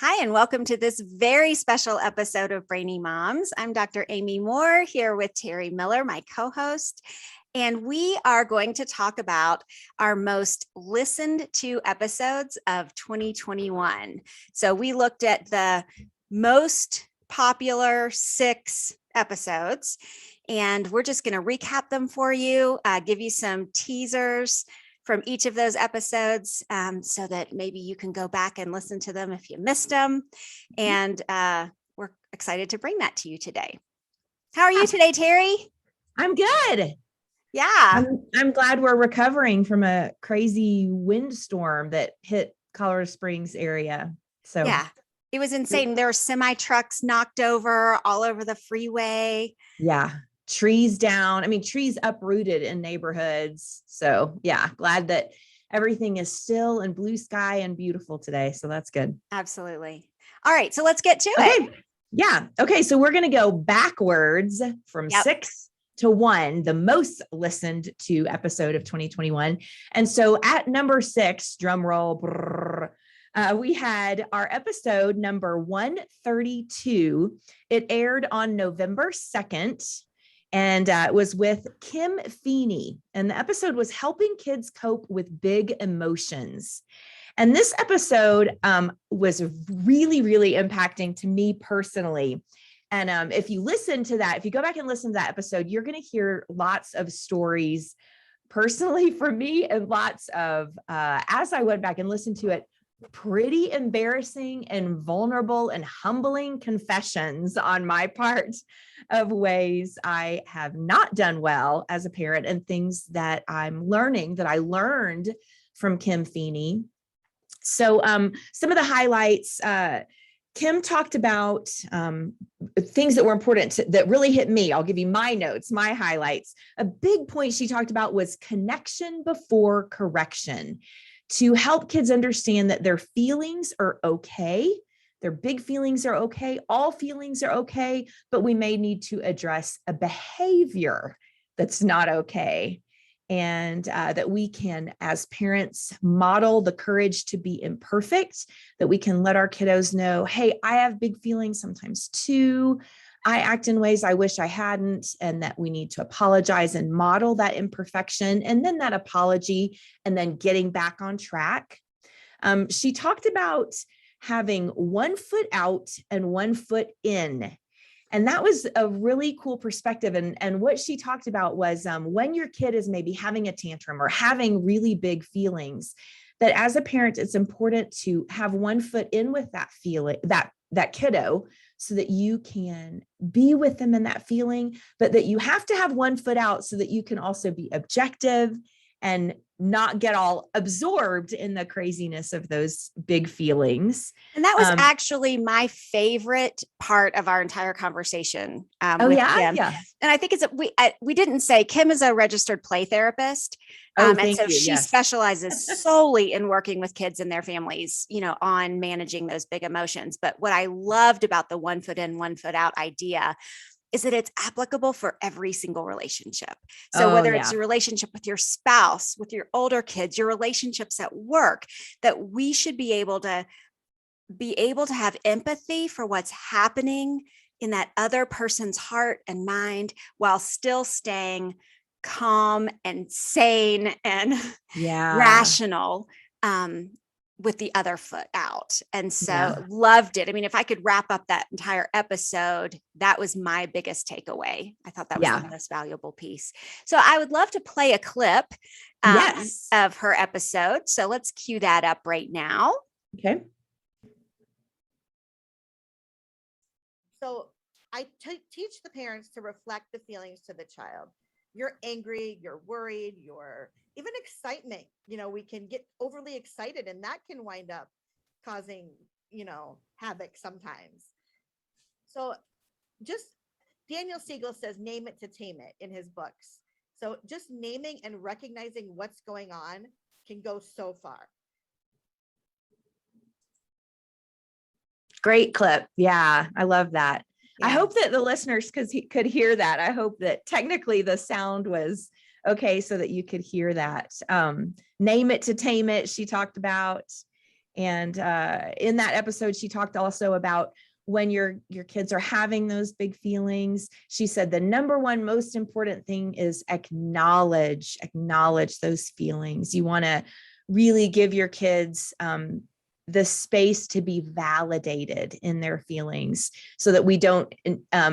Hi, and welcome to this very special episode of Brainy Moms. I'm Dr. Amy Moore here with Terry Miller, my co host, and we are going to talk about our most listened to episodes of 2021. So we looked at the most popular 6 episodes, and we're just going to recap them for you, give you some teasers from each of those episodes so that maybe you can go back and listen to them if you missed them. And we're excited to bring that to you today. How are you today, Terry? I'm good. Yeah. I'm glad we're recovering from a crazy windstorm that hit Colorado Springs area. So yeah, it was insane. There were semi trucks knocked over all over the freeway. Yeah. Trees down. I mean, trees uprooted in neighborhoods. So yeah, glad that everything is still in blue sky and beautiful today. So that's good. Absolutely. All right. So let's get to it. Yeah. Okay. So we're going to go backwards from 6 to 1, the most listened to episode of 2021. And so at number 6, drum roll, we had our episode number 132. It aired on November 2nd. And it was with Kim Feeney. And the episode was helping kids cope with big emotions. And this episode was really, really impacting to me personally. And if you listen to that, if you go back and listen to that episode, you're going to hear lots of stories personally for me and lots of, as I went back and listened to it, pretty embarrassing and vulnerable and humbling confessions on my part of ways I have not done well as a parent and things that I'm learning that I learned from Kim Feeney. So some of the highlights, Kim talked about things that were important that really hit me. I'll give you my notes, my highlights. A big point she talked about was connection before correction, to help kids understand that their feelings are okay. Their big feelings are okay. All feelings are okay, but we may need to address a behavior that's not okay. And that we can, as parents, model the courage to be imperfect, that we can let our kiddos know, hey, I have big feelings sometimes too. I act in ways I wish I hadn't, and that we need to apologize and model that imperfection, and then that apology, and then getting back on track. She talked about having 1 foot out and 1 foot in. And that was a really cool perspective. And what she talked about was when your kid is maybe having a tantrum or having really big feelings, that as a parent, it's important to have 1 foot in with that feeling, that kiddo, so that you can be with them in that feeling, but that you have to have 1 foot out so that you can also be objective and not get all absorbed in the craziness of those big feelings. And that was actually my favorite part of our entire conversation. Kim. Yeah. And I think we didn't say Kim is a registered play therapist. And so she specializes solely in working with kids and their families, on managing those big emotions. But what I loved about the 1 foot in, 1 foot out idea is that it's applicable for every single relationship. So whether it's your relationship with your spouse, with your older kids, your relationships at work, that we should be able to have empathy for what's happening in that other person's heart and mind while still staying calm and sane and rational with the other foot out. And so loved it. I mean, if I could wrap up that entire episode, that was my biggest takeaway. I thought that was the most valuable piece. So I would love to play a clip of her episode. So let's cue that up right now. Okay. So I teach the parents to reflect the feelings to the child. You're angry, you're worried, you're even excitement. We can get overly excited, and that can wind up causing, havoc sometimes. So just Daniel Siegel says, name it to tame it in his books. So just naming and recognizing what's going on can go so far. Great clip. Yeah, I love that. Yeah. I hope that the listeners could hear that. I hope that technically the sound was okay so that you could hear that. Name it to tame it, she talked about. And in that episode, she talked also about when your kids are having those big feelings. She said the number one most important thing is acknowledge those feelings. You want to really give your kids the space to be validated in their feelings, so that we don't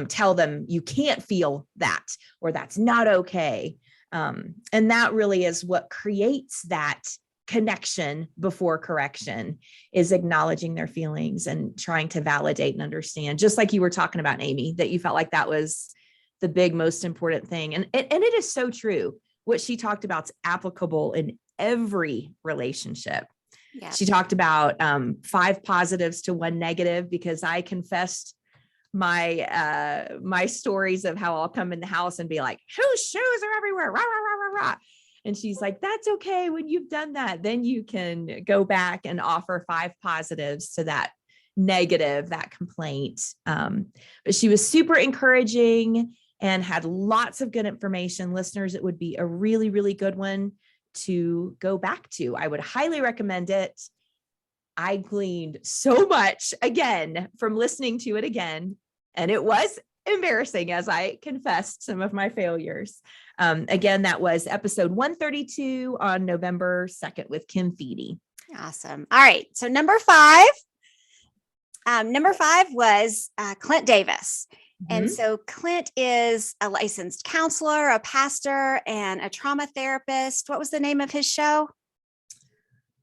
tell them you can't feel that, or that's not okay. And that really is what creates that connection before correction, is acknowledging their feelings and trying to validate and understand, just like you were talking about, Amy, that you felt like that was the big, most important thing. And it is so true. What she talked about is applicable in every relationship. Yeah. She talked about 5 positives to 1 negative, because I confessed my stories of how I'll come in the house and be like, whose shoes are everywhere? Rah, rah, rah, rah, rah. And she's like, that's okay. When you've done that, then you can go back and offer 5 positives to that negative, that complaint. But she was super encouraging and had lots of good information. Listeners, it would be a really, really good one to go back to. I would highly recommend it. I gleaned so much again from listening to it again, and it was embarrassing as I confessed some of my failures. Again, that was episode 132 on November 2nd with Kim Feedy. Awesome. All right. So number 5 was Clint Davis. And so Clint is a licensed counselor, a pastor, and a trauma therapist. What was the name of his show?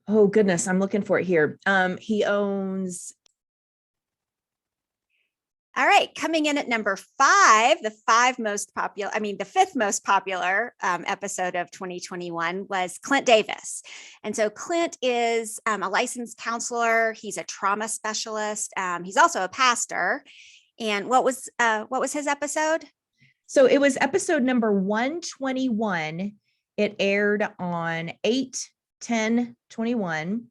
Oh, goodness. I'm looking for it here. He owns. All right. Coming in at number 5, the 5th most popular episode of 2021 was Clint Davis. And so Clint is a licensed counselor. He's a trauma specialist. He's also a pastor. And what was his episode? So it was episode number 121. It aired on 8/10/21,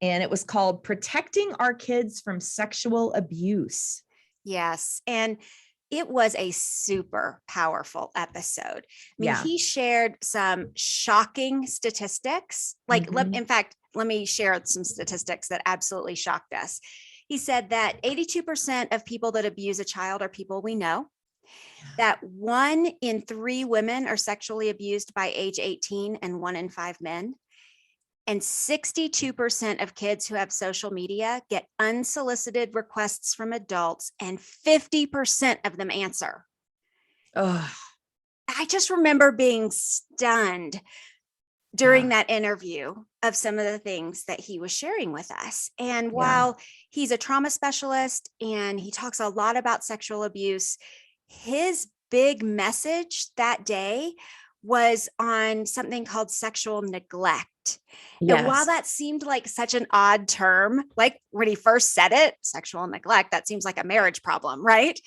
and it was called Protecting Our Kids from Sexual Abuse. Yes. And it was a super powerful episode. I mean, he shared some shocking statistics. In fact, let me share some statistics that absolutely shocked us. He said that 82% of people that abuse a child are people we know, that 1 in 3 women are sexually abused by age 18 and 1 in 5 men. And 62% of kids who have social media get unsolicited requests from adults, and 50% of them answer. I just remember being stunned during that interview of some of the things that he was sharing with us. And while he's a trauma specialist and he talks a lot about sexual abuse, his big message that day was on something called sexual neglect. Yes. And while that seemed like such an odd term, like when he first said it, sexual neglect, that seems like a marriage problem, right?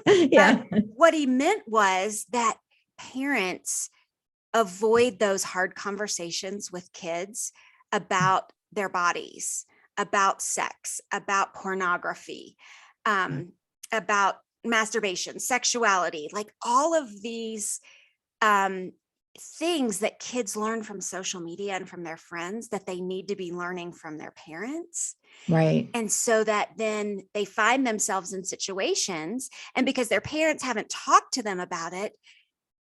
Yeah. But what he meant was that parents avoid those hard conversations with kids about their bodies, about sex, about pornography, about masturbation, sexuality, like all of these things that kids learn from social media and from their friends that they need to be learning from their parents. Right. And so that then they find themselves in situations, and because their parents haven't talked to them about it,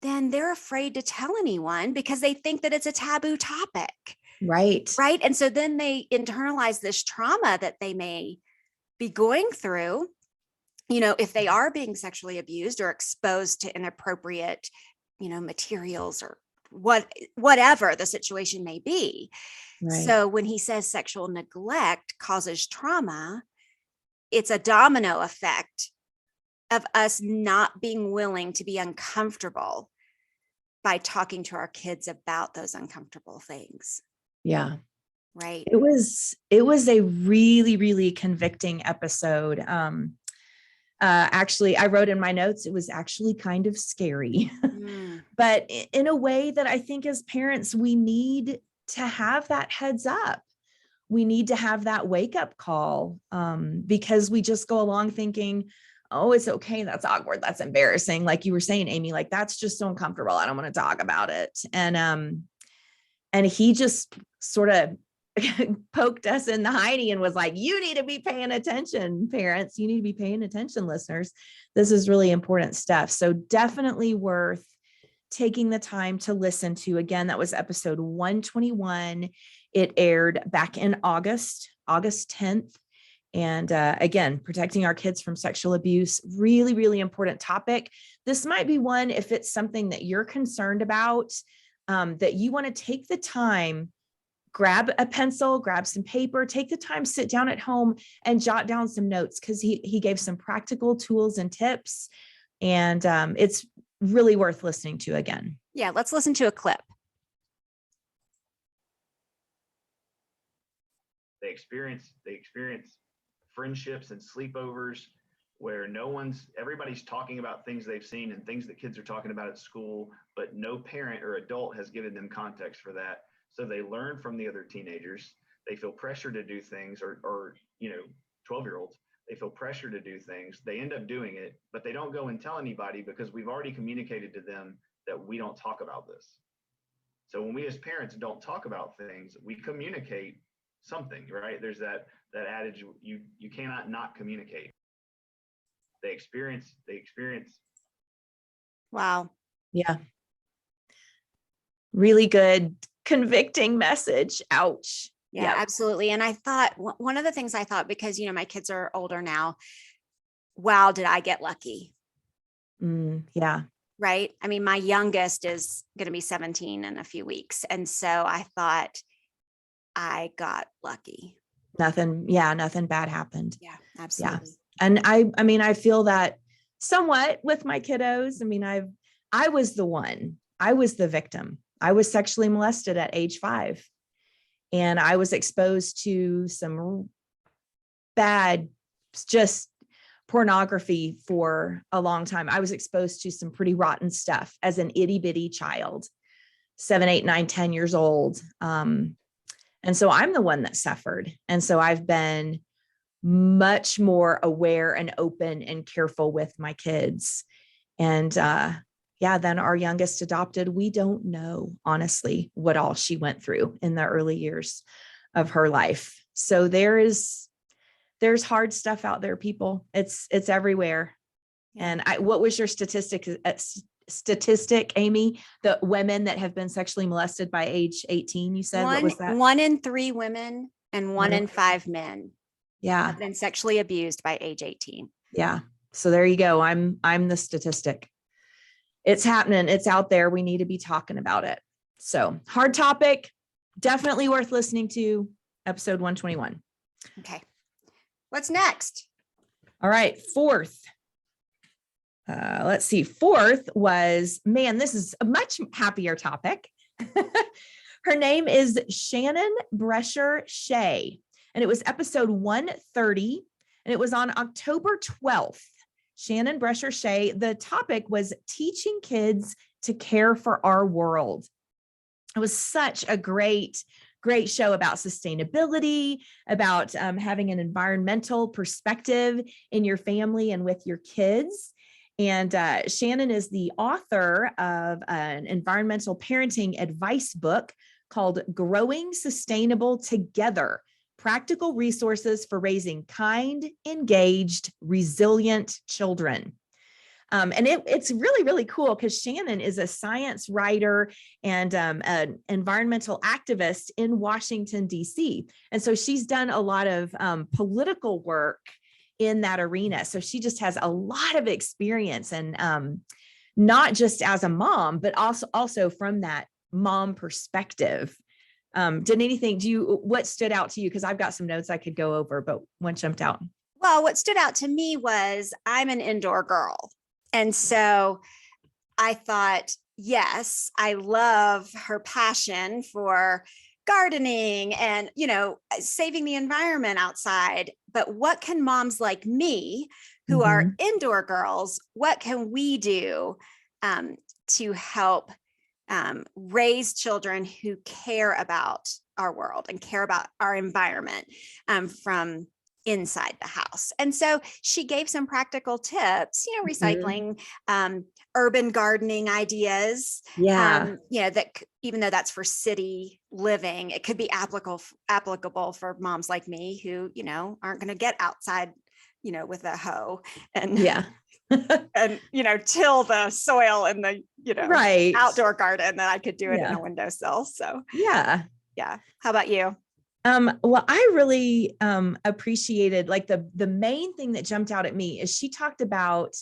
then they're afraid to tell anyone because they think that it's a taboo topic. Right. Right. And so then they internalize this trauma that they may be going through, if they are being sexually abused or exposed to inappropriate, materials or whatever the situation may be. Right. So when he says sexual neglect causes trauma, it's a domino effect of us not being willing to be uncomfortable by talking to our kids about those uncomfortable things. Yeah. Right. It was a really, really convicting episode. Actually, I wrote in my notes, it was actually kind of scary, but in a way that I think as parents, we need to have that heads up. We need to have that wake up call because we just go along thinking, oh, it's okay. That's awkward. That's embarrassing. Like you were saying, Amy, like that's just so uncomfortable. I don't want to talk about it. And he just sort of poked us in the hiney and was like, you need to be paying attention, parents. You need to be paying attention, listeners. This is really important stuff. So definitely worth taking the time to listen to. Again, that was episode 121. It aired back in August 10th. And again, protecting our kids from sexual abuse, really, really important topic. This might be one, if it's something that you're concerned about, that you want to take the time, grab a pencil, grab some paper, take the time, sit down at home and jot down some notes, because he gave some practical tools and tips. And it's really worth listening to again. Yeah, let's listen to a clip. They experience friendships and sleepovers where everybody's talking about things they've seen and things that kids are talking about at school, but no parent or adult has given them context for that. So they learn from the other teenagers. They feel pressure to do things, or 12-year-olds, they feel pressure to do things. They end up doing it, but they don't go and tell anybody because we've already communicated to them that we don't talk about this. So when we as parents don't talk about things, we communicate something, right? There's that adage, you cannot not communicate. They experience. Wow. Yeah. Really good, convicting message. Ouch. Yeah, absolutely. And I thought one of the things I thought, because, my kids are older now, wow, did I get lucky? Yeah. Right. I mean, my youngest is going to be 17 in a few weeks. And so I thought I got lucky. Nothing bad happened. Yeah, absolutely. Yeah. And I mean, I feel that somewhat with my kiddos. I mean, I was the victim. I was sexually molested at age 5, and I was exposed to some bad, just pornography for a long time. I was exposed to some pretty rotten stuff as an itty bitty child, 7, 8, 9, 10 years old. And so I'm the one that suffered. And so I've been much more aware and open and careful with my kids. And then our youngest adopted, we don't know, honestly, what all she went through in the early years of her life. So there's hard stuff out there, people. It's everywhere. And what was your statistic, Amy? The women that have been sexually molested by age 18, you said? What was that? 1 in 3 women and 1 in 5 men. Yeah. Have been sexually abused by age 18. Yeah. So there you go. I'm the statistic. It's happening. It's out there. We need to be talking about it. So hard topic, definitely worth listening to. Episode 121. Okay. What's next? All right. Fourth. Let's see. Fourth was, this is a much happier topic. Her name is Shannon Brescher Shea, and it was episode 130, and it was on October 12th. Shannon Brescher Shea. The topic was teaching kids to care for our world. It was such a great show about sustainability, about having an environmental perspective in your family and with your kids. And Shannon is the author of an environmental parenting advice book called Growing Sustainable Together: Practical Resources for Raising Kind, Engaged, Resilient Children. And it's really, really cool because Shannon is a science writer and an environmental activist in Washington, D.C. And so she's done a lot of political work in that arena. So she just has a lot of experience, and not just as a mom, but also from that mom perspective. What stood out to you? Because I've got some notes I could go over, but what jumped out? Well, what stood out to me was I'm an indoor girl. And so I thought, yes, I love her passion for gardening and, saving the environment outside. But what can moms like me who are indoor girls, what can we do to help raise children who care about our world and care about our environment, from inside the house. And so she gave some practical tips, Mhm. recycling, urban gardening ideas, Yeah. that even though that's for city living, it could be applicable for moms like me who, aren't going to get outside, with a hoe and, Yeah. and, till the soil in the, Right. outdoor garden, that I could do it in Yeah. a windowsill. So Yeah. yeah. How about you? Well, I really appreciated, like, the main thing that jumped out at me is she talked about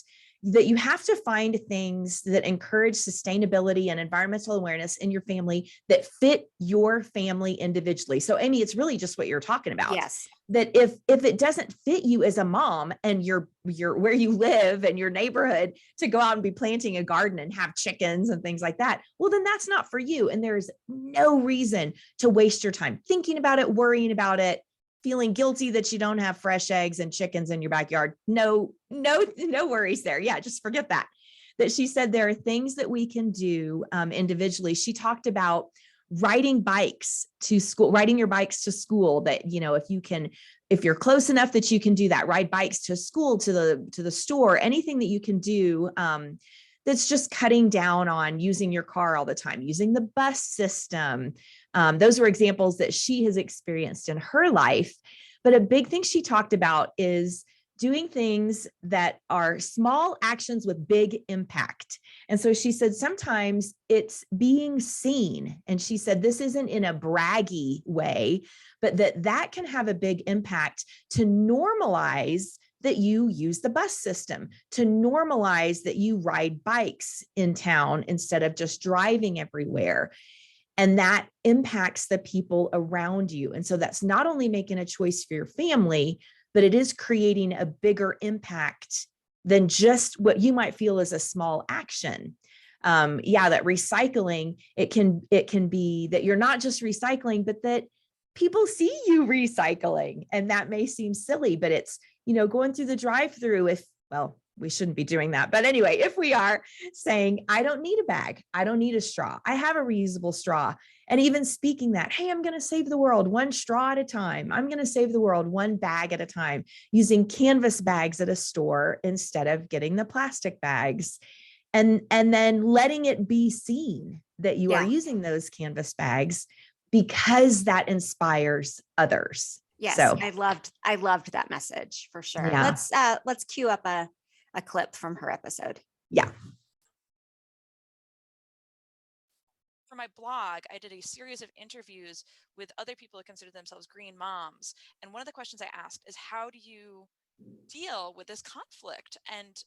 that you have to find things that encourage sustainability and environmental awareness in your family that fit your family individually. So, Amy, it's really just what you're talking about. Yes. That if it doesn't fit you as a mom and your where you live and your neighborhood to go out and be planting a garden and have chickens and things like that, well, then that's not for you. And there's no reason to waste your time thinking about it, worrying about it, feeling guilty that you don't have fresh eggs and chickens in your backyard. No worries there. Yeah, just forget that. That she said there are things that we can do individually. She talked about riding bikes to school, riding your bikes to school, that, if you're close enough that you can do that, ride bikes to school, to the store, anything that you can do that's just cutting down on using your car all the time, using the bus system. Those were examples that she has experienced in her life. But a big thing she talked about is doing things that are small actions with big impact. And so she said, sometimes it's being seen. And she said, this isn't in a braggy way, but that can have a big impact to normalize that you use the bus system, to normalize that you ride bikes in town instead of just driving everywhere. And that impacts the people around you. And so that's not only making a choice for your family, but it is creating a bigger impact than just what you might feel is a small action. That recycling, it can be that you're not just recycling, but that people see you recycling. And that may seem silly, but it's, going through the drive-through, we shouldn't be doing that. But anyway, if we are saying, I don't need a bag, I don't need a straw, I have a reusable straw. And even speaking that, hey, I'm going to save the world one straw at a time. I'm going to save the world one bag at a time, using canvas bags at a store instead of getting the plastic bags. And then letting it be seen that you are using those canvas bags, because that inspires others. Yes. So I loved that message for sure. Yeah. Let's cue up a clip from her episode. Yeah. For my blog, I did a series of interviews with other people who consider themselves green moms. And one of the questions I asked is, how do you deal with this conflict? And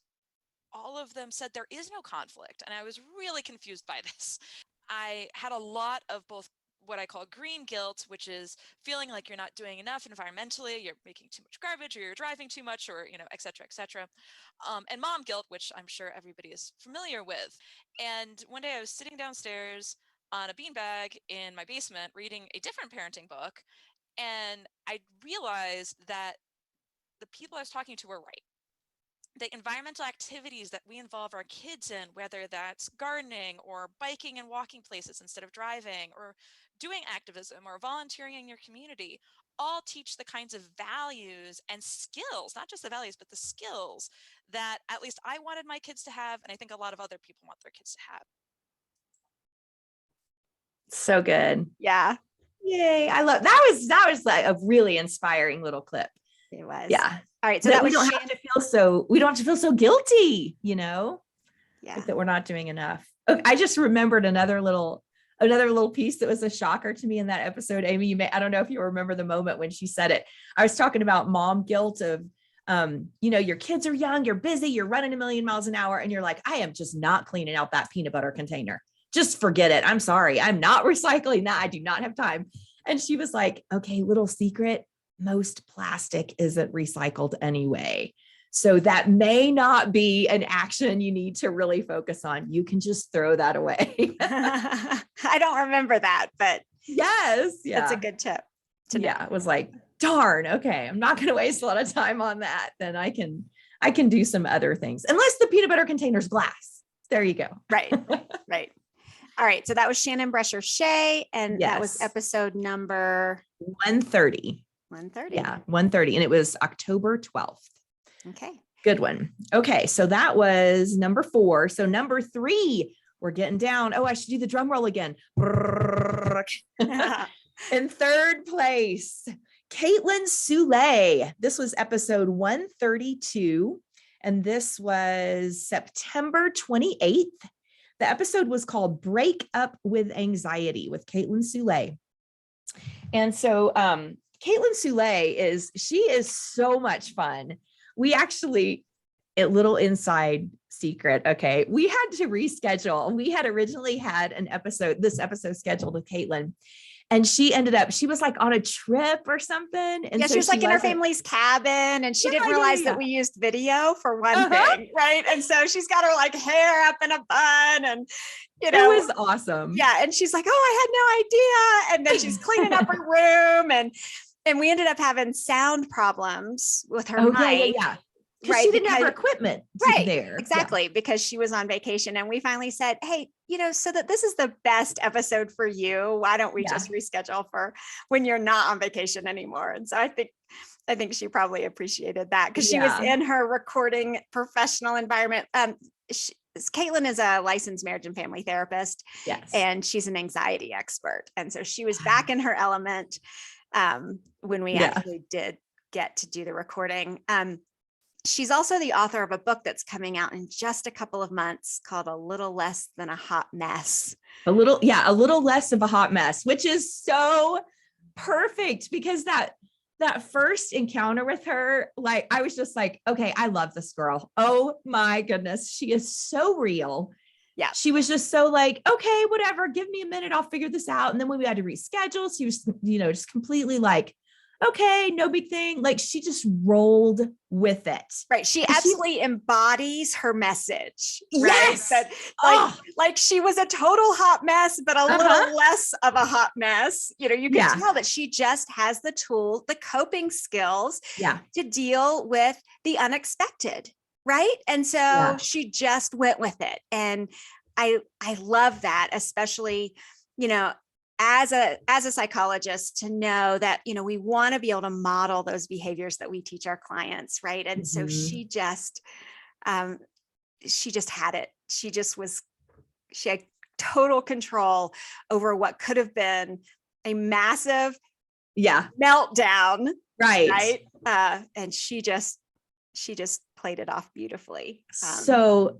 all of them said there is no conflict. And I was really confused by this. I had a lot of both what I call green guilt, which is feeling like you're not doing enough environmentally, you're making too much garbage, or you're driving too much, or, et cetera, et cetera. And mom guilt, which I'm sure everybody is familiar with. And one day I was sitting downstairs on a beanbag in my basement reading a different parenting book, and I realized that the people I was talking to were right. The environmental activities that we involve our kids in, whether that's gardening or biking and walking places instead of driving, or doing activism or volunteering in your community, all teach the kinds of values and skills, not just the values, but the skills that at least I wanted my kids to have, and I think a lot of other people want their kids to have. So good. Yeah. Yay. I love that was like a really inspiring little clip. It was. Yeah. All right. So we don't have to feel so guilty, Yeah. like that we're not doing enough. Okay, I just remembered another little piece that was a shocker to me in that episode. Amy, I don't know if you remember the moment when she said it. I was talking about mom guilt of, your kids are young, you're busy, you're running a million miles an hour, and you're like, I am just not cleaning out that peanut butter container. Just forget it. I'm sorry. I'm not recycling that. I do not have time. And she was like, okay, little secret. Most plastic isn't recycled anyway. So that may not be an action you need to really focus on. You can just throw that away. I don't remember that, but yes. Yeah. That's a good tip to know. Yeah. It was like, darn, okay, I'm not going to waste a lot of time on that. Then I can do some other things, unless the peanut butter container's glass. There you go. Right. Right. All right. So that was Shannon Brescher Shea, and that was Yes. episode number 130. 1:30. Yeah, 1:30. And it was October 12th. Okay. Good one. Okay. So that was number 4. So number 3, we're getting down. Oh, I should do the drum roll again. In 3rd place, Caitlin Soule. This was episode 132. And this was September 28th. The episode was called Break Up with Anxiety with Caitlin Soule. And so Caitlin Soule she is so much fun. We actually, a little inside secret, okay, we had to reschedule. We had originally had this episode scheduled with Caitlin. And she was like on a trip or something. And yeah, so she was like in her family's cabin, and she didn't realize that we used video for one thing, right? And so she's got her like hair up in a bun, and you know, it was awesome. Yeah, and she's like, "Oh, I had no idea." And then she's cleaning up her room, and we ended up having sound problems with her mic. Yeah. Right, she didn't have her equipment there. Exactly, because she was on vacation. And we finally said, hey, so that this is the best episode for you, why don't we just reschedule for when you're not on vacation anymore? And so I think she probably appreciated that, because she was in her recording professional environment. Caitlin is a licensed marriage and family therapist. Yes. And she's an anxiety expert. And so she was back in her element when we actually did get to do the recording. She's also the author of a book that's coming out in just a couple of months called A Little Less Than a Hot Mess. A little less of a hot mess, which is so perfect, because that first encounter with her, like, I was just like, okay, I love this girl. Oh my goodness. She is so real. Yeah. She was just so like, okay, whatever, give me a minute, I'll figure this out. And then when we had to reschedule, she was, just completely like, okay, no big thing. Like, she just rolled with it. Right. She absolutely embodies her message. Right? Yes. Like she was a total hot mess, but a little less of a hot mess. You can tell that she just has the tools, the coping skills to deal with the unexpected. Right. And so she just went with it. And I love that, especially, as a psychologist, to know that, we want to be able to model those behaviors that we teach our clients. Right. And so she just had it. She had total control over what could have been a massive meltdown. Right. And she just played it off beautifully. So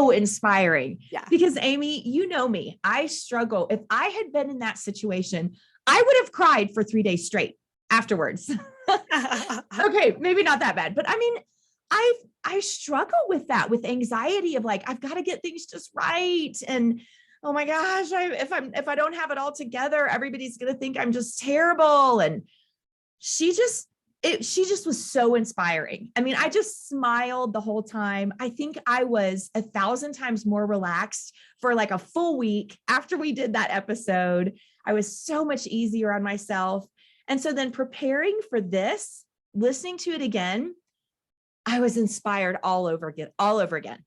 inspiring. Yeah. Because Amy, you know me, I struggle. If I had been in that situation, I would have cried for 3 days straight afterwards. Okay, maybe not that bad, but I mean, I struggle with that, with anxiety of like, I've got to get things just right. And oh my gosh, if I don't have it all together, everybody's going to think I'm just terrible. And she just was so inspiring. I mean, I just smiled the whole time. I think I was 1,000 times more relaxed for like a full week after we did that episode. I was so much easier on myself. And so then preparing for this, listening to it again, I was inspired all over again.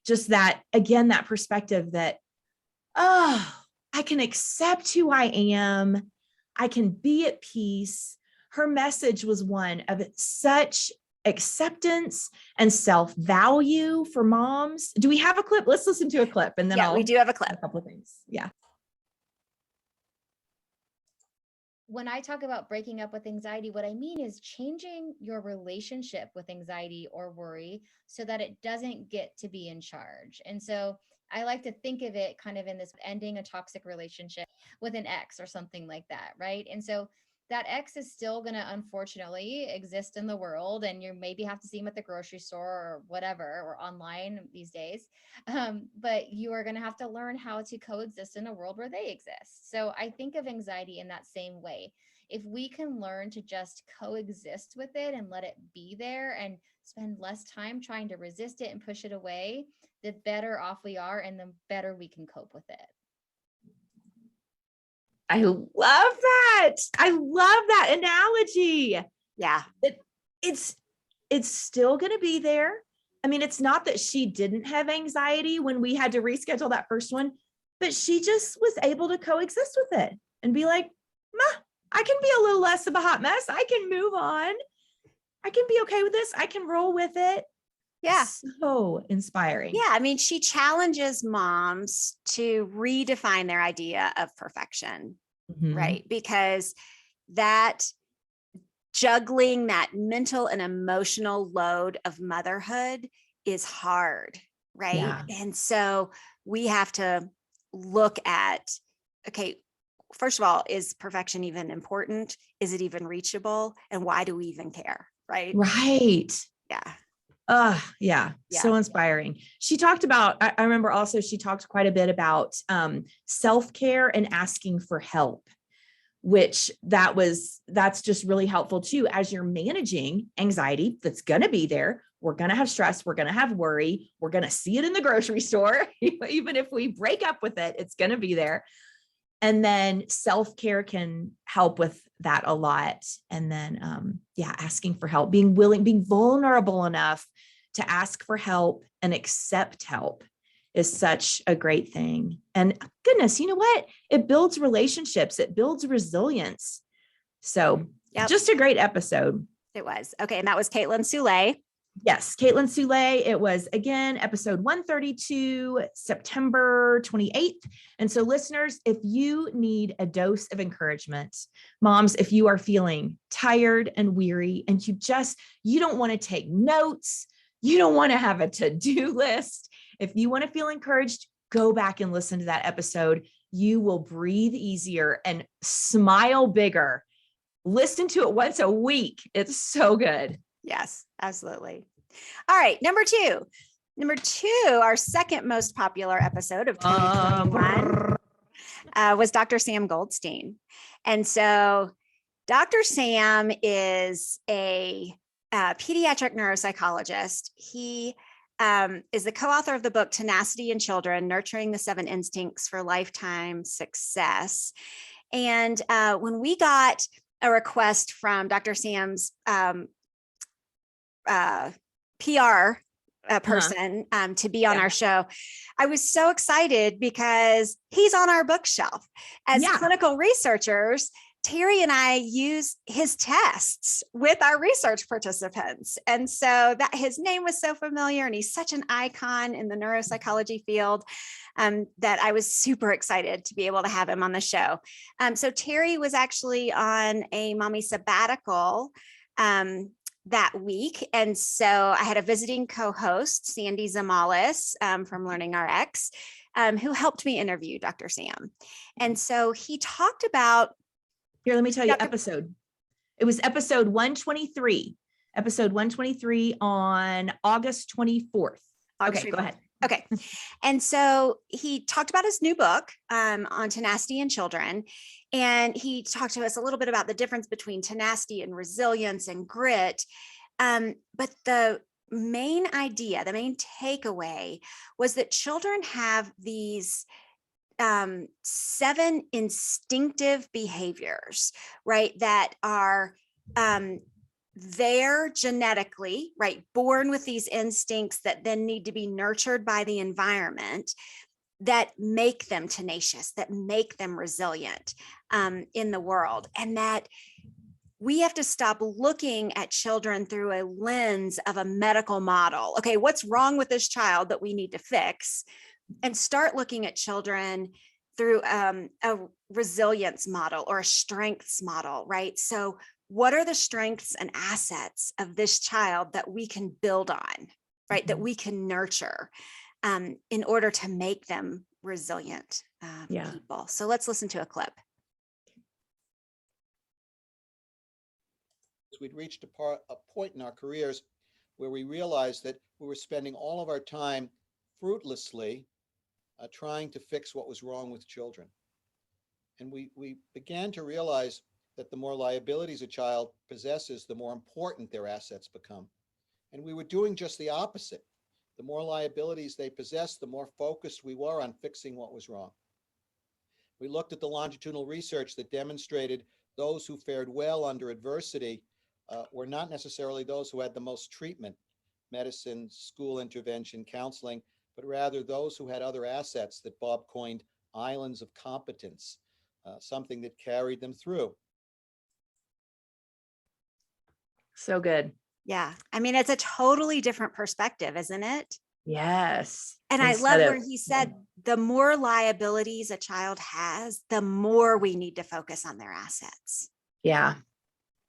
Just that, again, that perspective that, I can accept who I am. I can be at peace. Her message was one of such acceptance and self-value for moms. Do we have a clip? Let's listen to a clip, and then we do have a clip. A couple of things. Yeah. When I talk about breaking up with anxiety, what I mean is changing your relationship with anxiety or worry so that it doesn't get to be in charge. And so I like to think of it kind of in this ending a toxic relationship with an ex or something like that, right? And so that ex is still going to unfortunately exist in the world, and you maybe have to see him at the grocery store or whatever, or online these days. But you are going to have to learn how to coexist in a world where they exist. So I think of anxiety in that same way. If we can learn to just coexist with it and let it be there and spend less time trying to resist it and push it away, the better off we are and the better we can cope with it. I love that. I love that analogy. Yeah. It's still going to be there. I mean, it's not that she didn't have anxiety when we had to reschedule that first one, but she just was able to coexist with it and be like, I can be a little less of a hot mess. I can move on. I can be okay with this. I can roll with it. Yeah. So inspiring. Yeah. I mean, she challenges moms to redefine their idea of perfection, right? Because that juggling that mental and emotional load of motherhood is hard, right? Yeah. And so we have to look at, okay, first of all, is perfection even important? Is it even reachable? And why do we even care? Right. Right. Yeah. Yeah. Yeah. So inspiring. She talked about, I remember also she talked quite a bit about self-care and asking for help, which that's just really helpful too. As you're managing anxiety, that's going to be there. We're going to have stress. We're going to have worry. We're going to see it in the grocery store. Even if we break up with it, it's going to be there. And then self-care can help with that a lot. And then, asking for help, being willing, being vulnerable enough to ask for help and accept help is such a great thing. And goodness, you know what? It builds relationships. It builds resilience. So just a great episode. It was. Okay. And that was Caitlin Soule. Yes, Caitlin Soule. It was, again, episode 132, September 28th. And so listeners, if you need a dose of encouragement, moms, if you are feeling tired and weary and you don't want to take notes, you don't want to have a to-do list. If you want to feel encouraged, go back and listen to that episode. You will breathe easier and smile bigger. Listen to it once a week. It's so good. Yes, absolutely. All right. Number two, our second most popular episode of 2021 was Dr. Sam Goldstein. And so Dr. Sam is a pediatric neuropsychologist. He is the co-author of the book Tenacity in Children, Nurturing the 7 Instincts for Lifetime Success. And when we got a request from Dr. Sam's PR person to be on our show, I was so excited because he's on our bookshelf. As clinical researchers, Terry and I use his tests with our research participants. And so that his name was so familiar and he's such an icon in the neuropsychology field that I was super excited to be able to have him on the show. So Terry was actually on a mommy sabbatical that week. And so I had a visiting co-host, Sandy Zamalis from Learning RX, who helped me interview Dr. Sam. And so he talked about, here, let me tell you, episode. It was episode 123, on August 24th. Okay, go ahead. Okay. And so he talked about his new book on tenacity in children. And he talked to us a little bit about the difference between tenacity and resilience and grit. But the main idea, the main takeaway was that children have these 7 instinctive behaviors, right, that are there genetically, right, born with these instincts that then need to be nurtured by the environment, that make them tenacious, that make them resilient in the world. And that we have to stop looking at children through a lens of a medical model. Okay, what's wrong with this child that we need to fix? And start looking at children through a resilience model or a strengths model, right? So what are the strengths and assets of this child that we can build on, right? That we can nurture in order to make them resilient people. So let's listen to a clip. We'd reached a point in our careers where we realized that we were spending all of our time fruitlessly trying to fix what was wrong with children. And we began to realize that the more liabilities a child possesses, the more important their assets become. And we were doing just the opposite. The more liabilities they possess, the more focused we were on fixing what was wrong. We looked at the longitudinal research that demonstrated those who fared well under adversity were not necessarily those who had the most treatment, medicine, school intervention, counseling, but rather those who had other assets that Bob coined islands of competence, something that carried them through. So good. Yeah. I mean, it's a totally different perspective, isn't it? Yes. And I Instead love of- where he said, the more liabilities a child has, the more we need to focus on their assets. Yeah.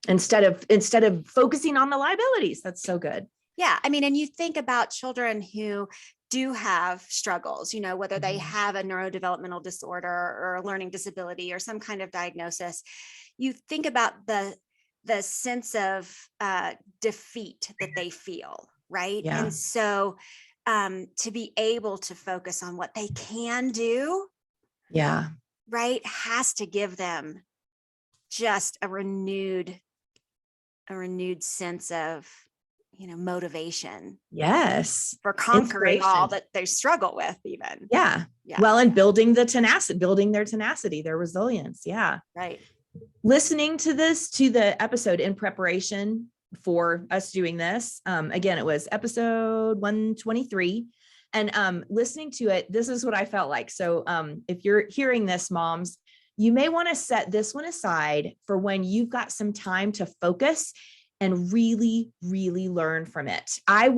Instead of focusing on the liabilities. That's so good. Yeah. I mean, and you think about children who do have struggles, you know, whether they Mhm. have a neurodevelopmental disorder or a learning disability or some kind of diagnosis. You think about the sense of defeat that they feel, right? Yeah. And so to be able to focus on what they can do, Yeah. right, has to give them just a renewed sense of, you know, motivation Yes. for conquering all Inspiration. that they struggle with even. Yeah. Yeah. Well, and building their tenacity, their resilience. Yeah. Right. Listening to the episode in preparation for us doing this. Again, it was episode 123. And listening to it, this is what I felt like. So if you're hearing this, moms, you may want to set this one aside for when you've got some time to focus and really, really learn from it. I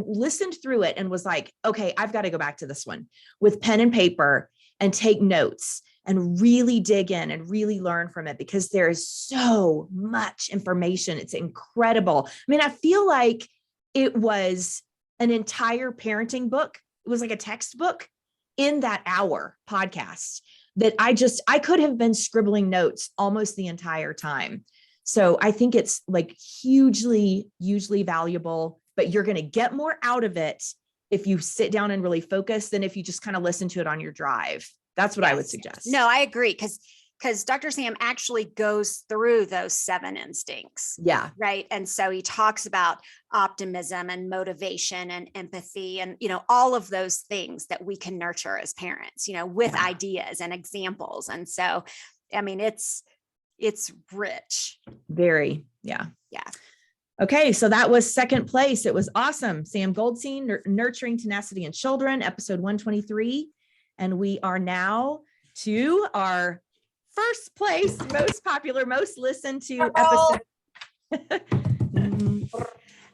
listened through it and was like, okay, I've got to go back to this one with pen and paper and take notes and really dig in and really learn from it, because there is so much information. It's incredible. I mean, I feel like it was an entire parenting book. It was like a textbook in that hour podcast that I could have been scribbling notes almost the entire time. So I think it's like hugely valuable, but you're going to get more out of it if you sit down and really focus than if you just kind of listen to it on your drive. That's what I would suggest. No, I agree. Because Dr. Sam actually goes through those 7 instincts. Yeah. Right. And so he talks about optimism and motivation and empathy and, you know, all of those things that we can nurture as parents, you know, with ideas and examples. And so, I mean, it's rich. Very. Yeah. Yeah. Okay. So that was second place. It was awesome. Sam Goldstein, Nurturing Tenacity in Children, episode 123. And we are now to our first place, most popular, most listened to episode. All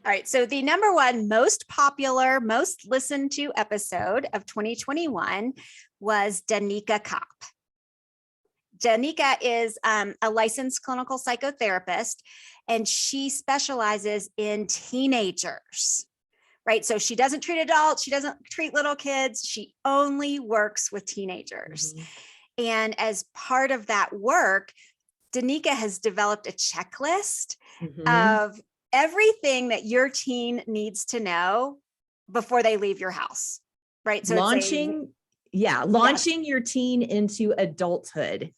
right. So the number 1 most popular, most listened to episode of 2021 was Danica Kopp. Danica is a licensed clinical psychotherapist, and she specializes in teenagers, right? So she doesn't treat adults. She doesn't treat little kids. She only works with teenagers. Mm-hmm. And as part of that work, Danica has developed a checklist of everything that your teen needs to know before they leave your house, right? So launching your teen into adulthood.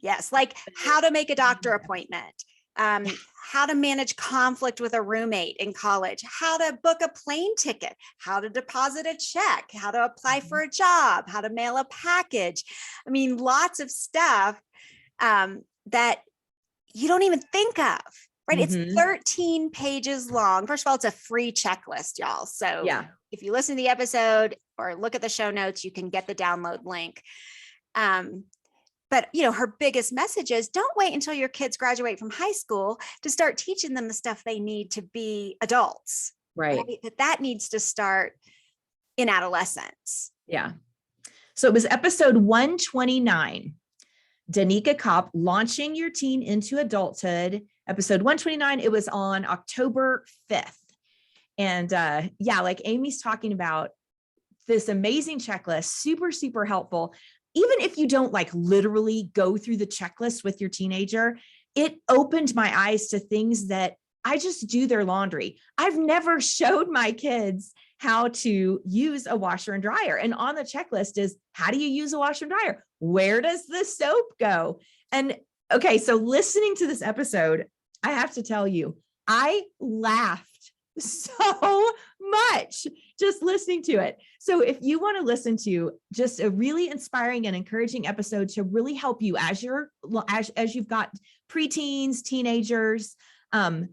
Yes, like how to make a doctor appointment, how to manage conflict with a roommate in college, how to book a plane ticket, how to deposit a check, how to apply for a job, how to mail a package. I mean, lots of stuff that you don't even think of, right? It's 13 pages long. First of all, it's a free checklist, y'all. So if you listen to the episode or look at the show notes, you can get the download link. But, you know, her biggest message is don't wait until your kids graduate from high school to start teaching them the stuff they need to be adults. Right. That needs to start in adolescence. Yeah. So it was episode 129, Danica Kopp, Launching Your Teen into Adulthood. Episode 129, it was on October 5th. And like Amy's talking about, this amazing checklist, super, super helpful. Even if you don't like literally go through the checklist with your teenager, it opened my eyes to things that I just do their laundry. I've never showed my kids how to use a washer and dryer. And on the checklist is, how do you use a washer and dryer? Where does the soap go? And okay, so listening to this episode, I have to tell you, I laughed so much just listening to it. So if you want to listen to just a really inspiring and encouraging episode to really help you as you've got preteens, teenagers, and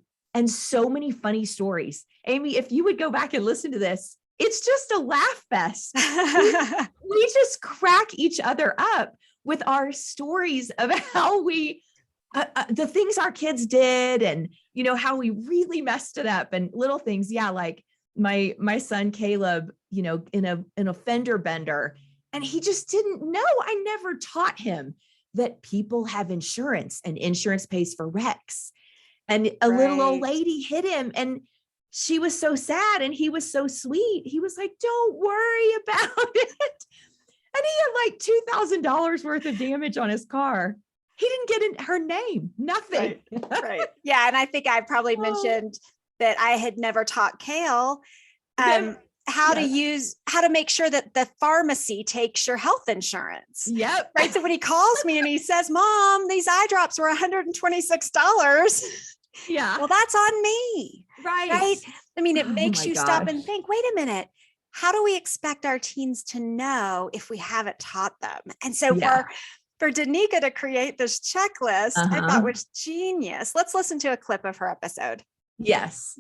so many funny stories. Amy, if you would go back and listen to this, it's just a laugh fest. we just crack each other up with our stories of how we the things our kids did and, how we really messed it up and little things. Yeah. Like my son, Caleb, in a fender bender, and he just didn't know. I never taught him that people have insurance and insurance pays for wrecks. And a little old lady hit him and she was so sad and he was so sweet. He was like, don't worry about it. And he had like $2,000 worth of damage on his car. He didn't get in her name, nothing. Right. Yeah. And I think I probably mentioned that I had never taught Kale how to make sure that the pharmacy takes your health insurance. Yep. Right. So when he calls me and he says, Mom, these eye drops were $126. Yeah. Well, that's on me. Right. I mean, it makes you stop and think, wait a minute. How do we expect our teens to know if we haven't taught them? And so for Danica to create this checklist, I thought was genius. Let's listen to a clip of her episode. Yes.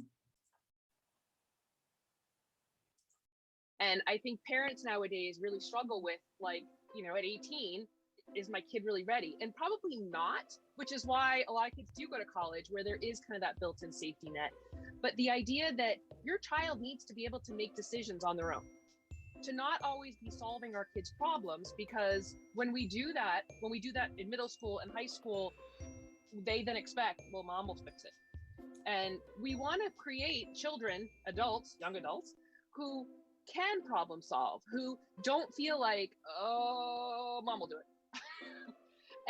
And I think parents nowadays really struggle with, like, at 18, is my kid really ready? And probably not, which is why a lot of kids do go to college, where there is kind of that built-in safety net. But the idea that your child needs to be able to make decisions on their own, to not always be solving our kids' problems, because when we do that in middle school and high school, they then expect, well, mom will fix it. And we want to create children, adults, young adults, who can problem solve, who don't feel like, oh, mom will do it.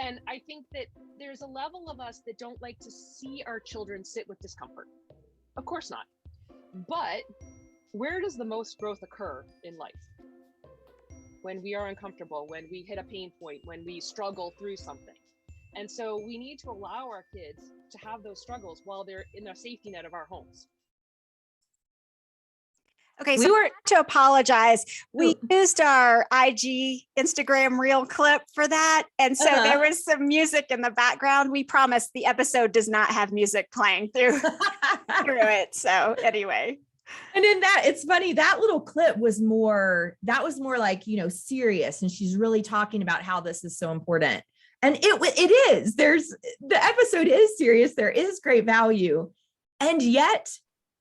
And I think that there's a level of us that don't like to see our children sit with discomfort. Of course not. But where does the most growth occur in life? When we are uncomfortable, when we hit a pain point, when we struggle through something. And so we need to allow our kids to have those struggles while they're in the safety net of our homes. Okay, so we were to apologize. We used our IG Instagram reel clip for that. And so there was some music in the background. We promise the episode does not have music playing through it. So anyway. And in that, it's funny, that little clip was more like, serious. And she's really talking about how this is so important. And it is, the episode is serious. There is great value. And yet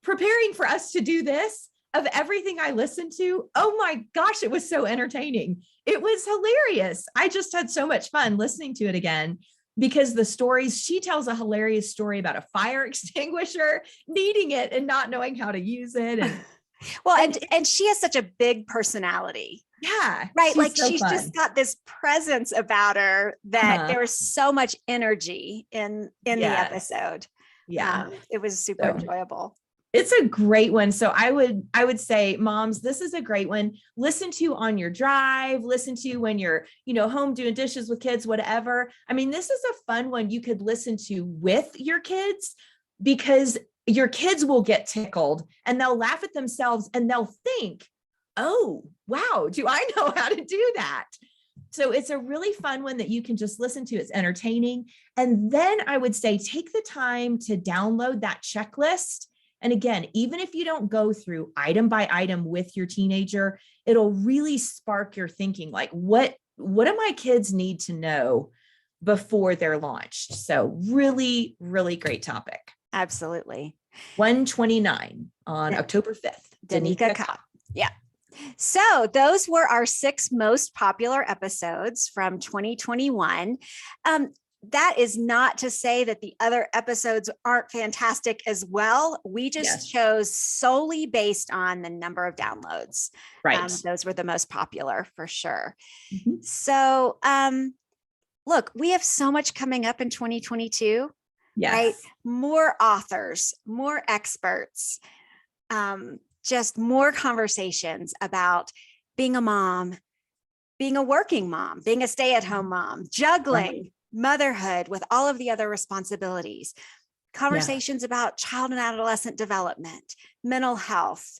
preparing for us to do this, of everything I listened to, oh my gosh, it was so entertaining. It was hilarious. I just had so much fun listening to it again, because the stories, she tells a hilarious story about a fire extinguisher, needing it and not knowing how to use it. And well, and she has such a big personality. Yeah. Right. Like she's just got this presence about her that there was so much energy in the episode. Yeah. It was super enjoyable. It's a great one. So I would say, moms, this is a great one. Listen to on your drive, listen to when you're, home doing dishes with kids, whatever. I mean, this is a fun one you could listen to with your kids, because your kids will get tickled and they'll laugh at themselves and they'll think, oh, wow, do I know how to do that? So it's a really fun one that you can just listen to. It's entertaining. And then I would say, take the time to download that checklist. And again, even if you don't go through item by item with your teenager, it'll really spark your thinking. Like, what do my kids need to know before they're launched? So really, really great topic. Absolutely. 129 on October 5th. Danica Kopp. Yeah. So those were our 6 most popular episodes from 2021. That is not to say that the other episodes aren't fantastic as well. We just chose solely based on the number of downloads. Right. Those were the most popular for sure. Mm-hmm. So, look, we have so much coming up in 2022. Yes. Right? More authors, more experts, just more conversations about being a mom, being a working mom, being a stay-at-home mom, juggling motherhood with all of the other responsibilities, conversations about child and adolescent development, mental health,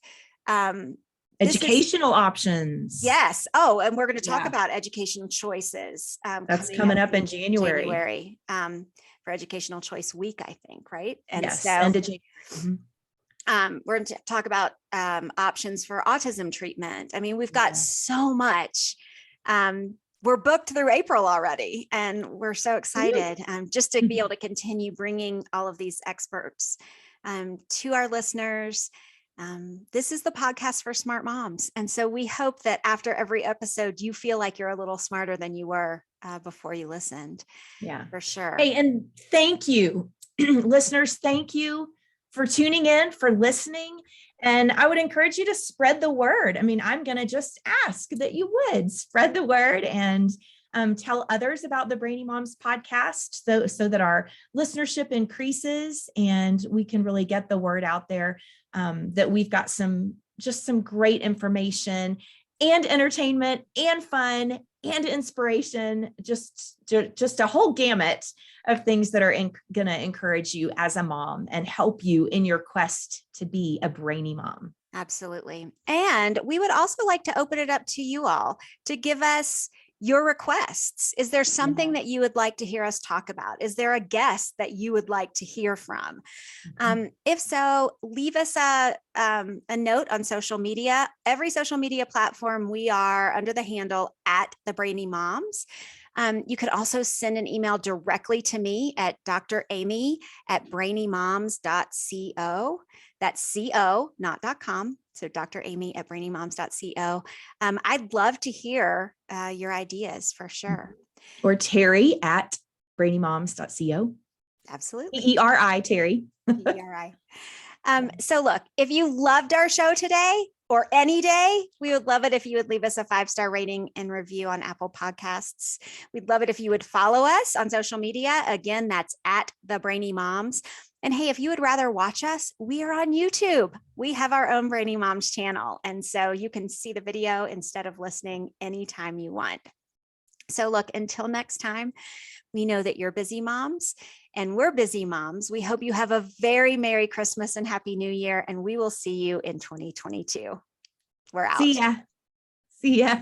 educational options. Yes. Oh, and we're going to talk about educational choices. That's coming up in January. For Educational Choice Week, I think, right? And yes, so end of January. We're going to talk about options for autism treatment. I mean, we've got so much we're booked through April already, and we're so excited just to be able to continue bringing all of these experts to our listeners. This is the podcast for smart moms. And so we hope that after every episode, you feel like you're a little smarter than you were before you listened. Yeah, for sure. Hey, and thank you, listeners. Thank you for tuning in, for listening. And I would encourage you to spread the word. I mean, I'm going to just ask that you would spread the word and tell others about the Brainy Moms podcast so that our listenership increases and we can really get the word out there that we've got some great information and entertainment and fun and inspiration, just a whole gamut of things that are going to encourage you as a mom and help you in your quest to be a brainy mom. Absolutely. And we would also like to open it up to you all to give us your requests. Is there something that you would like to hear us talk about? Is there a guest that you would like to hear from? If so, leave us a note on social media. Every social media platform, we are under the handle @thebrainy-moms. You could also send an email directly to me at Dr. Amy at brainymoms.co. That's co, not .com. So Dr. Amy at brainymoms.co. I'd love to hear your ideas for sure. Or Terry at brainymoms.co. Absolutely. T-E-R-I, Terry. T-E-R-I. So look, if you loved our show today or any day, we would love it if you would leave us a 5-star rating and review on Apple Podcasts. We'd love it if you would follow us on social media. Again, that's @thebrainy-moms. And hey, if you would rather watch us, we are on YouTube. We have our own Brainy Moms channel. And so you can see the video instead of listening anytime you want. So look, until next time, we know that you're busy moms and we're busy moms. We hope you have a very Merry Christmas and Happy New Year, and we will see you in 2022. We're out. See ya.